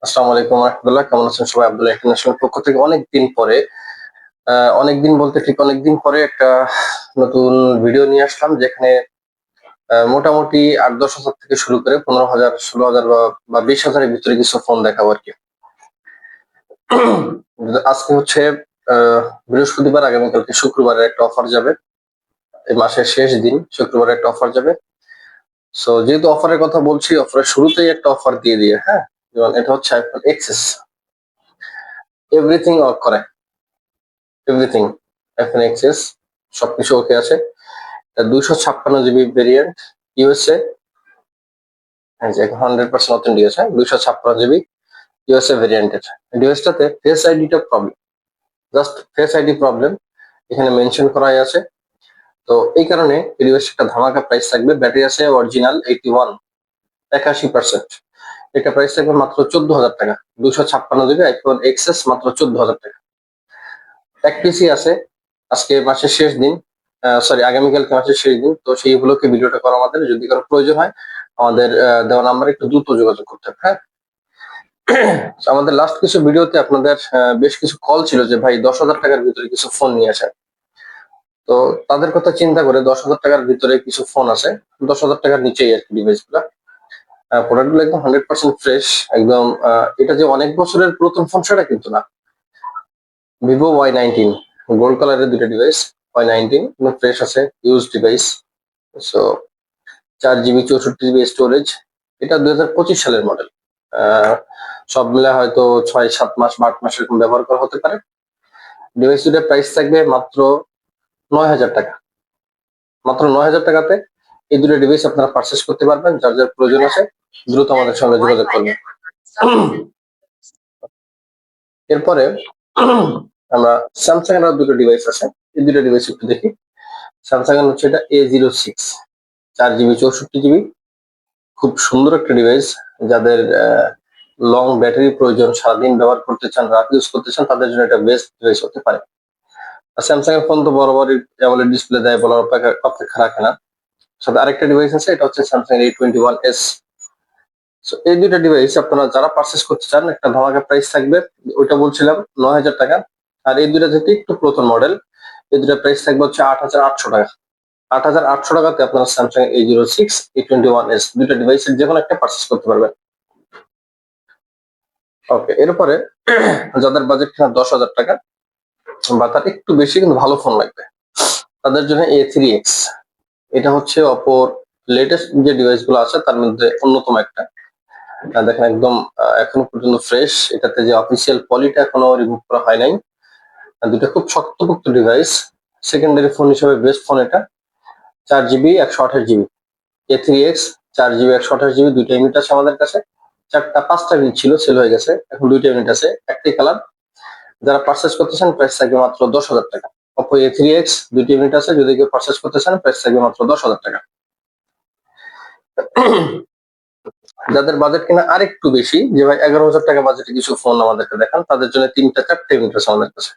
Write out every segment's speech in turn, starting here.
আসসালামু আলাইকুম রহমতুল্লাহ, কেমন আছেন সবাই? আব্দুল্লাহ ইন্টারন্যাশনাল পক্ষ থেকে অনেকদিন পরে, অনেকদিন বলতে ঠিক অনেকদিন পরে একটা নতুন ভিডিও নিয়ে আসলাম, যেখানে মোটামুটি ৮-১০ হাজার থেকে শুরু করে ১৫,০০০, ১৬,০০০ বা ২০,০০০-এর ভিতরে কিছু ফোন দেখাবো আর কি। আজকে হচ্ছে বৃহস্পতিবার, আগামীকালকে শুক্রবারের একটা অফার যাবে। এই মাসের শেষ দিন শুক্রবারে একটা অফার যাবে। সো যেহেতু অফারের কথা বলছি, অফারের শুরুতেই একটা অফার দিয়ে, হ্যাঁ, যেমন এটা হচ্ছে আইফোন এক্সএস, এভরিথিং ওয়ার্ক করে, এভরিথিং আইফোন এক্সএস সবকিছু ওকে আছে। 256 জিবি ভেরিয়েন্ট, ইউএসএ, 100% অথেন্টিক আছে, 256 জিবি ইউএসএ ভেরিয়েন্টের। ডিভাইসটাতে ফেস আইডিটা problem, just face ID problem, এখানে মেনশন করাই আছে। তো এই কারণে এই ডিভাইসটা একটা ধামাকা প্রাইস থাকবে। ব্যাটারি আছে অরিজিনাল 81, এটা প্রাইস থাকবে মাত্র 14,000 টাকা। 256 জিবি আইফোন এক্সএস মাত্র 14,000 টাকা। এক পিসি আছে, আজকে মাসের শেষ দিন, সরি আগামীকালকে মাসের শেষ দিন, তো সেই উপলক্ষে ভিডিওটা করা আমাদের। যদি কারো প্রয়োজন হয় আমাদের দেওয়া নাম্বারে একটু দ্রুত যোগাযোগ করতে হবে, হ্যাঁ। তো আমাদের লাস্ট কিছু ভিডিওতে আপনাদের বেশ কিছু কল ছিল যে ভাই 10,000 টাকার ভিতরে কিছু ফোন নিয়ে আসেন। তো তাদের কথা চিন্তা করে 10,000 টাকার ভিতরে কিছু ফোন আছে, 10,000 টাকার নিচেই আর কি ডিভাইস গুলা। প্রোডাক্ট গুলো একদম 100% ফ্রেশ, একদম। এটা যে অনেক বছরের পুরাতন ফোন সেটা কিন্তু না। ভিভো Y19 গোল্ড কালারের দুটো ডিভাইস, Y19 ফ্রেশ আছে, use device. So 4 GB 64 GB storage, এটা 2025 সালের মডেল। সব মিলে হয়তো 6-7 মাস বা 8 মাস এরকম ব্যবহার করা হতে পারে। ডিভাইস দুটার প্রাইস থাকবে মাত্র 9,000 টাকা। মাত্র 9,000 টাকাতে এই দুটো ডিভাইস আপনারা পারচেস করতে পারবেন। যার যার প্রয়োজন আছে দ্রুত আমাদের সঙ্গে যোগাযোগ করবেন। এরপরে আমরা স্যামসাং এর দুটো ডিভাইস আছে, এই দুটো ডিভাইস একটু দেখি। স্যামসাং এর হচ্ছে এটা A06, 4 জিবি 64 জিবি, খুব সুন্দর একটা ডিভাইস। যাদের লং ব্যাটারি প্রয়োজন, সারাদিন ব্যবহার করতে চান, রাত ইউজ করতে চান, তাদের জন্য এটা বেস্ট ডিভাইস হতে পারে। আর স্যামসাং এর ফোন তো বরাবরই অ্যামোলেড ডিসপ্লে দেয়, বলার অপেক্ষা রাখে না। সাথে আরেকটা ডিভাইস আছে, এটা হচ্ছে স্যামসাং A21s। সো এই দুইটা ডিভাইস আপনারা যারা পারচেস করতে চান, একটা ধামাকা প্রাইস থাকবে। ওইটা বলছিলাম 9,000 টাকা। আর এই দুইটা যেহেতু একটু পুরাতন মডেল, এই দুইটা প্রাইস থাকবে হচ্ছে 8,800 টাকা। 8,800 টাকাতে আপনারা স্যামসাং A06, A21s দুইটা ডিভাইসের যে কোনো একটা পারচেস করতে পারবেন। ওকে, এরপরে যাদের বাজেট কিনা 10,000 টাকা বা তার একটু বেশি কিন্তু ভালো ফোন লাগবে, তাদের জন্য A3X। এটা হচ্ছে অপোর লেটেস্ট যে ডিভাইস গুলো আছে তার মধ্যে অন্যতম একটা। দেখেন একদম এখনো পর্যন্ত ফ্রেশ, এটাতে যে অফিসিয়াল পলিটা এখনো রিমুভ করা হয় নাই। দুটো খুব শক্তপোক্ত ডিভাইস, সেকেন্ডারি ফোন হিসেবে বেস্ট ফোন এটা। 4 GB 128 GB A3X, 4 GB 128 GB, দুইটা ইউনিট আছে আমাদের কাছে। 5টা ইউনিট ছিল, সেল হয়ে গেছে, এখন দুইটা ইউনিট আছে, একটাই কালার। যারা পারচেস করতে চান প্রাইস থাকবে মাত্র 10,000 টাকা। Oppo A3X দুইটি ইউনিট আছে, যদি কেউ পারচেস করতে চান প্রাইস থাকবে মাত্র 10,000 টাকা। যাদের বাজেট কিনা আরেকটু বেশি, যে ভাই 11,000 টাকা বাজেটে কিছু ফোন আমাদেরকে দেখান, তাদের জন্য 3-4টে ইউনিট আছে আমাদের কাছে।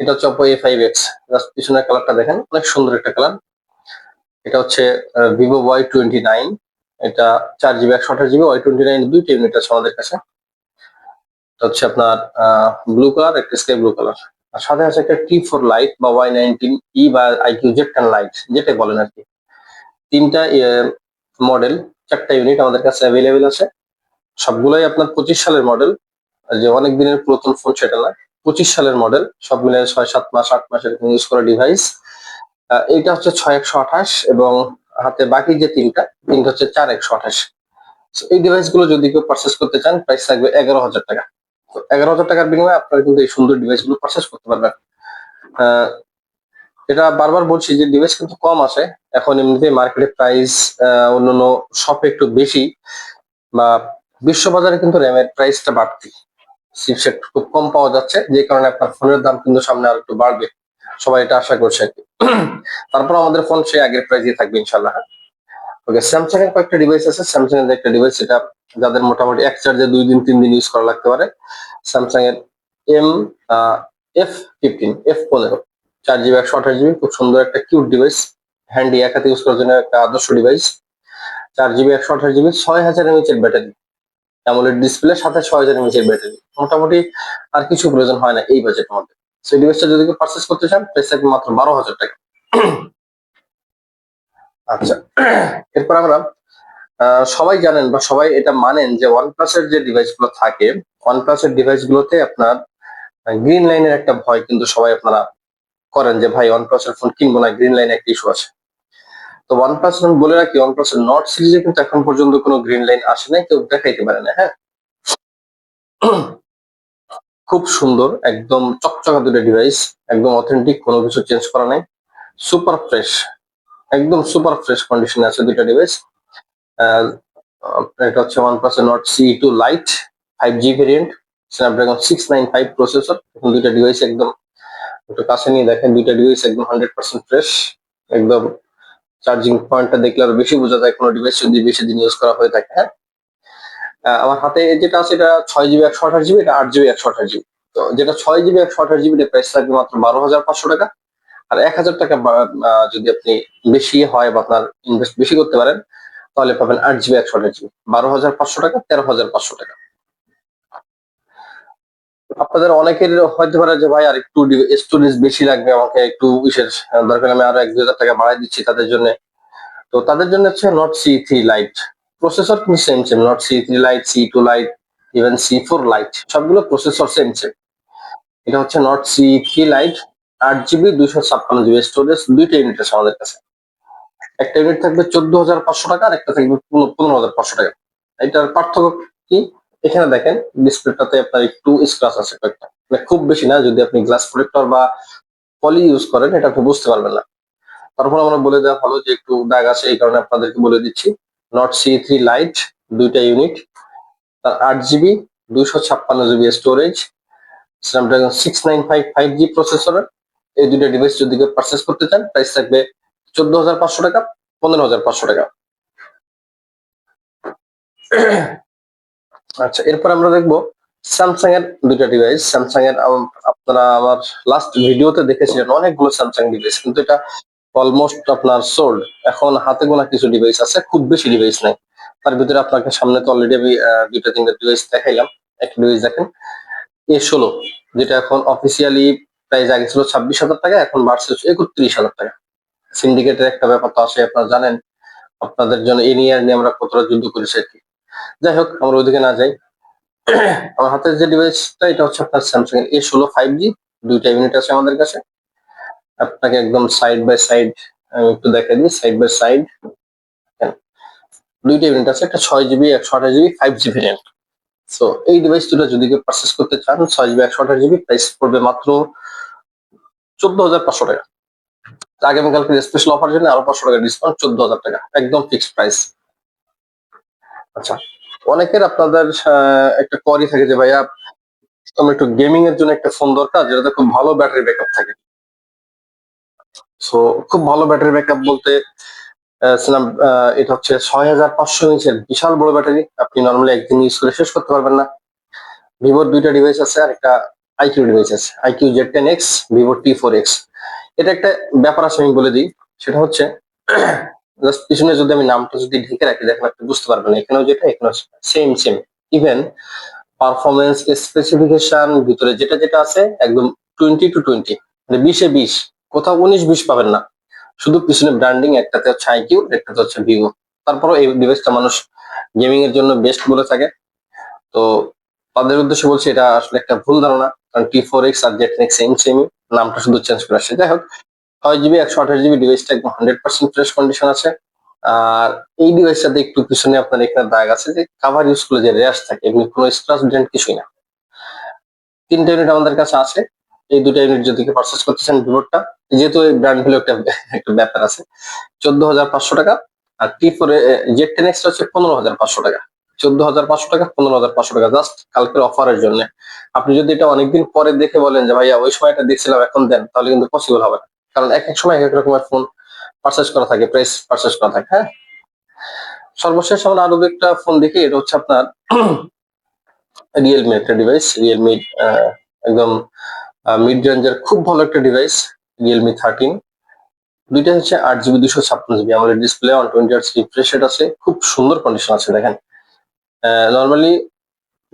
এটা হচ্ছে Oppo A5X, জাস্ট পিছনের কালারটা দেখেন, অনেক সুন্দর একটা কালার। এটা হচ্ছে Vivo Y29, এটা 4 জিবি 128 জিবি Y29 দুইটা ইউনিট আছে আমাদের কাছে। এটা হচ্ছে আপনার ব্লু কালার, একটা স্কাই ব্লু কালার। আর সাথে আছে একটা T4 লাইট বা Y19e বা IQ Z10 লাইট, যেটাই বলেন আর কি। তিনটা মডেল, 4টা ইউনিট আমাদের কাছে অ্যাভেলেবেল আছে। সবগুলোই আপনার 25 সালের মডেল, যে অনেক দিনের পুরাতন ফোন সেটা না, 25 সালের মডেল। সব মিলে 6-7 মাস 8 মাস এরকম ইউজ করা ডিভাইস। এইটা হচ্ছে 6/128, এবং হাতে বাকি যে তিনটা হচ্ছে 4/128। এই ডিভাইস গুলো যদি কেউ পারচেস করতে চান প্রাইস থাকবে 11,000 টাকা। তো 11,000 টাকার বিনিময়ে আপনারা কিন্তু এই সুন্দর ডিভাইস গুলো পারচেস করতে পারবেন। এটা বারবার বলছি যে ডিভাইস কিন্তু কম আসে এখন, এমনিতে মার্কেটে প্রাইস অন্যান্য শপে একটু বেশি, বা বিশ্ববাজারে কিন্তু র্যামের প্রাইসটা বাড়তি, চিপসেট খুব কম পাওয়া যাচ্ছে, যে কারণে আপনার ফোনের দাম কিন্তু সামনে আর একটু বাড়বে, সবাই এটা আশা করছে আর কি। তারপর আমাদের ফোন সেই আগের প্রাইসে থাকবে ইনশাল্লাহ। ওকে, স্যামসাং এর কয়েকটা ডিভাইস আছে। স্যামসাং এর একটা ডিভাইস, এটা যাদের মোটামুটি এক চার্জে 2 দিন 3 দিন ইউজ করা লাগতে পারে, স্যামসাং এর এম F15, 4 জিবি 128 জিবি, খুব সুন্দর একটা কিউট ডিভাইস, হ্যান্ডি এক হাতে ইউজ করার জন্য একটা আদর্শ ডিভাইস। 4 জিবি 128 জিবি, 6,000 mAh এর ব্যাটারি, অ্যামোলেড ডিসপ্লে, সাথে 6000 mAh এর ব্যাটারি, মোটামুটি আর কিছু প্রয়োজন হয় না এই বাজেটের মধ্যে। সেই ডিভাইসটা যদি কেউ পারচেস করতে চান, প্রাইস থাকবে মাত্র 12,000 টাকা। আচ্ছা, এরপর আমরা সবাই জানেন বা সবাই এটা মানেন যে OnePlus এর যে ডিভাইস গুলো থাকে, OnePlus এর ডিভাইস গুলোতে আপনার গ্রিন লাইনের একটা ভয় কিন্তু সবাই আপনারা করেন যে ভাই OnePlus এর ফোন কিনবো না, গ্রিন লাইন একটা ইস্যু আছে। তো OnePlus আমি বলে রাখি, OnePlus এর নট সিরিজে কিন্তু এখন পর্যন্ত কোনো গ্রিন লাইন আসে নাই, কেউ দেখাইতে পারে না। হ্যাঁ, খুব সুন্দর, একদম চকচকা দুটো ডিভাইস, একদম অথেন্টিক, কোনো কিছু চেঞ্জ করা নাই, সুপার ফ্রেশ, একদম সুপার ফ্রেশ কন্ডিশনে আছে দুইটা ডিভাইস। এটা হচ্ছে OnePlus এর not CE2 light 5G variant, Snapdragon 695 processor. এখন দুইটা ডিভাইস একদম একটু কাছে নিয়ে দেখেন, দুইটা ডিভাইস একদম 100% ফ্রেশ, একদম চার্জিং পয়েন্টটা দেখলে আরো বেশি বোঝা যায় কোনো ডিভাইস যদি বেশি দিন ইউজ করা হয়ে থাকে। হ্যাঁ, আমার হাতে যেটা আছে এটা 6GB 128GB, এটা 8GB 128GB। তো যেটা 6GB 128GB এর প্রাইস থাকবে মাত্র 12,500 টাকা। আর 1,000 টাকা যদি আপনি বেশি হয় বা আপনার ইনভেস্ট বেশি করতে পারেন, তাহলে পাবেন 8GB 128GB, 12,500 টাকা, 13,500 টাকা। আপনাদের অনেকের হয়তো পারে যে ভাই আর একটু স্টোরেজ বেশি লাগবে, আমাকে একটু বিশেষ দরকার, আমি আরো 1-2,000 টাকা বাড়াই দিচ্ছি তাদের জন্য। তো তাদের জন্য হচ্ছে নট CE3 লাইট, প্রসেসর কিন্তু same same, not CE3 light, C2 light, even C4 light, সবগুলো প্রসেসর সেম সেম। এটা হচ্ছে not CE3 light, 8GB 256GB storage, দুইটা ইউনিট আছে আমাদের কাছে। একটা ইউনিট থাকবে 14,500 টাকা, আর একটা থাকবে 15,500 টাকা। এটার পার্থক্য কি? এখানে দেখেন ডিসপ্লেটাতে আপনার একটু স্ক্র্যাচ আছে কয়েকটা, মানে খুব বেশি না, যদি আপনি গ্লাস প্রোটেক্টর বা পলি ইউজ করেন এটা আপনি বুঝতে পারবেন না। তারপর আমরা বলে দেওয়া ভালো যে একটু দাগ আছে, এই কারণে আপনাদেরকে বলে দিচ্ছি। নট CE3 লাইট, দুইটা ইউনিট, তার 8GB 256GB storage, Snapdragon 695 5G processor. এই দুইটা ডিভাইস যদি কেউ পারচেস করতে চান, প্রাইস থাকবে 14,500 টাকা, 15,500 টাকা। আচ্ছা, এরপর আমরা দেখবো স্যামসাং এর দুইটা ডিভাইস। স্যামসাং এর আপনারা আমার লাস্ট ভিডিওতে দেখেছিলেন অনেকগুলো স্যামসাং ডিভাইস, কিন্তু এটা অলমোস্ট আপনার সোল্ড। এখন হাতে গোনা কিছু ডিভাইস আছে, খুব বেশি ডিভাইস নাই। তার ভিতরে আপনাকে সামনে তো অলরেডি আমি দুইটা তিনটা ডিভাইস দেখাইলাম। একটা ডিভাইস দেখেন A16, যেটা এখন অফিসিয়ালি প্রাইস আগে ছিল 26,000 টাকা, এখন বাড়ছে 31,000 টাকা। সিন্ডিকেটের একটা ব্যাপার তো আসে, আপনারা জানেন। আপনাদের জন্য এই নিয়ে আমরা কতটা যুদ্ধ করেছি আর কি। যাই হোক, আমরা ওইদিকে না যাই। আমার হাতে যে ডিভাইসটা, এটা হচ্ছে আপনার স্যামসাং এর A16 5G, দুইটা ইউনিট আছে আমাদের কাছে। আপনাকে একদম সাইড বাই সাইড আমি একটু দেখাই দিই, সাইড বাই সাইড। দুইটা ইউনিট আছে, একটা 6GB 128GB 5G variant. So এই ডিভাইস দুটো যদি কেউ পারচেস করতে চান, 6GB 128GB, প্রাইস পড়বে মাত্র 14,500 টাকা। আগামীকালকে স্পেশাল অফার জন্য আরো 500 টাকা ডিসকাউন্ট, 14,000 টাকা, একদম ফিক্সড প্রাইস। আচ্ছা, অনেকের আপনাদের একটা কোয়ারি থাকে যে ভাইয়া আমার একটু গেমিং এর জন্য একটা ফোন দরকার যেটাতে খুব ভালো ব্যাটারি ব্যাকআপ থাকে। সো খুব ভালো ব্যাটারি ব্যাকআপ বলতে এটা হচ্ছে 6,500 ইঞ্চের বিশাল বড় ব্যাটারি, আপনি নর্মালি একদিন ইউজ করে শেষ করতে পারবেন না। ভিভোর দুইটা ডিভাইস আছে, আর একটা আইকিউ ডিভাইস আছে, আইকিউ Z10X, ভিভো T4X। এটা একটা ব্যাপার আছে, আমি বলে দিই। সেটা হচ্ছে জাস্ট পিছনে যদি আমি নামটা যদি ঢেকে রাখি, দেখেন আপনি বুঝতে পারবেন এখানেও যেটা, এখানেও same same. Even performance specification ভিতরে যেটা যেটা আছে একদম 20-20, মানে 20-20, কোথাও 19-20 পাবেন না। শুধু পিছনে ব্র্যান্ডিং, একটাতে হচ্ছে আইকিউ, একটাতে হচ্ছে ভিভো। তারপরও এই ডিভাইসটা মানুষ গেমিং এর জন্য বেস্ট বলে থাকে। তো তাদের উদ্দেশ্যে বলছি, এটা আসলে একটা ভুল ধারণা, কারণ T4X আর Z10X সেম সেমই, নামটা শুধু চেঞ্জ করে আসছে। যাই হোক, 6GB 128GB ডিভাইসটা একদম 100% ফ্রেশ কন্ডিশন আছে। আর এই ডিভাইসটাতে একটু পিছনে আপনার এখানে দাগ আছে, যে কাভার ইউজ করলে যে র্যাশ থাকে, এমনি কোনো স্ক্র্যাচ ডেন্ট কিছুই না। তিনটা ইউনিট আমাদের কাছে আছে। এই দুটো ইউনিট যদি পারচেস করতে চান ভিভোরটা, যেহেতু এই ব্র্যান্ড হলো একটা একটা ব্যাপার আছে, 14,500 টাকা। আর T4 Z10X হচ্ছে 15,500 টাকা। 14,500 টাকা, 15,500 টাকা, জাস্ট কালকের অফারের জন্য। আপনি যদি এটা অনেকদিন পরে দেখে বলেন যে ভাইয়া ওই সময়টা দেখছিলাম এখন দেন, তাহলে কিন্তু পসিবল হবে না, কারণ এক এক সময় এক এক রকমের ফোন পারচেস করা থাকে, প্রাইস পারচেস করা থাকে। হ্যাঁ, সর্বশেষ আমরা আরো একটা ফোন দেখি, এটা হচ্ছে আপনার রিয়েলমি একটা ডিভাইস, রিয়েলমি একদম মিড রেঞ্জের খুব ভালো একটা ডিভাইস, রিয়েলমি 13। দুইটা হচ্ছে 8GB 256GB আমাদের ডিসপ্লে, 120 Hz রিফ্রেশ রেট আছে, খুব সুন্দর কন্ডিশন আছে। দেখেন নর্মালি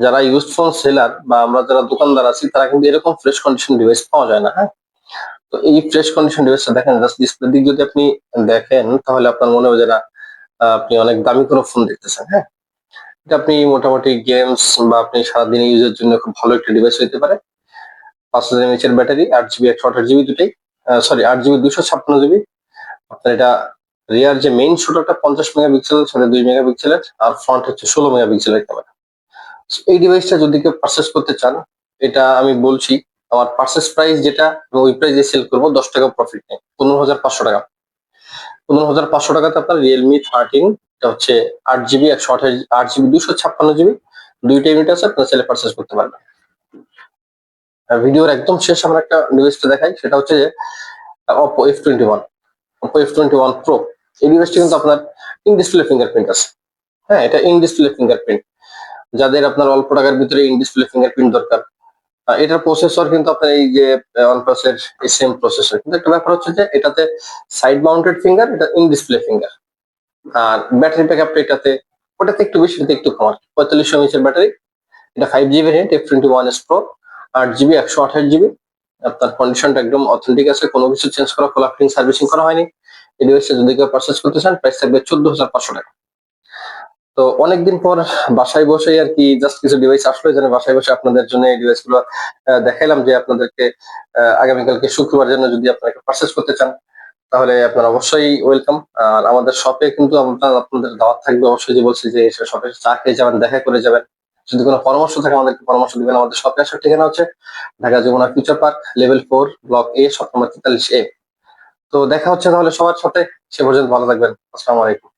যারা ইউজড ফোন সেলার বা আমরা যারা দোকানদার আছি তারা কিন্তু এরকম ফ্রেশ কন্ডিশন ডিভাইস পাওয়া যায় না। হ্যাঁ, তো এই ফ্রেশ কন্ডিশন ডিভাইসটা দেখেন, জাস্ট ডিসপ্লে দিক যদি আপনি দেখেন তাহলে আপনার মনে হবে যে না, আপনি অনেক দামি কোনো ফোন দেখতেছেন। হ্যাঁ, এটা আপনি মোটামুটি গেমস বা আপনি সারাদিন ইউজের জন্য খুব ভালো একটা ডিভাইস হইতে পারে। 5000 mAh এর ব্যাটারি, 8 GB 128 GB দুটাই, সরি 8 GB 256 GB। আপনার এটা রিয়ার যে মেইন শুটারটা 50 মেগাপিক্সেল, সাথে 2 মেগাপিক্সেলের, আর ফ্রন্ট হচ্ছে 16 মেগাপিক্সেলের ক্যামেরা। এই ডিভাইসটা যদি কেউ পারচেস করতে চান, এটা আমি বলছি আমার পারচেস প্রাইস যেটা, ওই প্রাইসে সেল করবো, 10 টাকা প্রফিট নেই, 15,500 টাকা। 15,500 টাকাতে আপনার Realme 13, এটা হচ্ছে 8 GB 128, 8 GB 256 GB, দুইটা ইউনিট আছে, আপনার সেলে পারচেস করতে পারবেন। ভিডিওর একদম শেষ আমরা একটা ডিভাইসটা দেখাই, সেটা হচ্ছে যে Oppo F21, Oppo F21 Pro। এই ডিভাইসটা কিন্তু আপনার ইন ডিসপ্লে ফিঙ্গারপ্রিন্ট আছে। হ্যাঁ, এটা ইন ডিসপ্লে ফিঙ্গারপ্রিন্ট, যাদের আপনার অল্প টাকার ভিতরে ইন ডিসপ্লে ফিঙ্গারপ্রিন্ট দরকার। এটার প্রসেসর কিন্তু আপনার এই যে OnePlus এর সেম প্রসেসর, কিন্তু একটা ব্যাপার হচ্ছে যে এটাতে সাইড মাউন্টেড ফিঙ্গার, এটা ইন ডিসপ্লে ফিঙ্গার। আর ব্যাটারি ব্যাকআপটা ওটাতে একটু বেশি, এটাতে একটু কম আর কি। 4500 mAh এর ব্যাটারি, এটা 5 GB variant, F21s Pro, 8 GB 128 GB। আপনার কন্ডিশনটা একদম অথেন্টিক আছে, কোনো কিছু চেঞ্জ করা, খোলা ফিটিং সার্ভিসিং করা হয়নি। এই ডিভাইসটা যদি কেউ পারচেস করতে চান, প্রাইস থাকবে 14,500 টাকা। তো অনেকদিন পর বাসায় বসে আর কি জাস্ট কিছু ডিভাইস আসলো, যেন বাসায় বসে আপনাদের জন্য এই ডিভাইস গুলো দেখাইলাম, যে আপনাদেরকে আগামীকালকে শুক্রবার জন্য যদি আপনারা পারচেস করতে চান, তাহলে আপনারা অবশ্যই ওয়েলকাম। আর আমাদের শপে কিন্তু আপনাদের দাওয়াত থাকবে অবশ্যই, যে বলছি যে শপে চা খেয়ে যাবেন, দেখা করে যাবেন। যদি কোনো পরামর্শ থাকে আমাদেরকে পরামর্শ দিবেন। আমাদের শপে আসার ঠিকানা হচ্ছে Dhaka Jamuna future park, level 4, block A, shop number 43A। তো দেখা হচ্ছে তাহলে সবার সাথে, সে পর্যন্ত ভালো থাকবেন। আসসালামু আলাইকুম।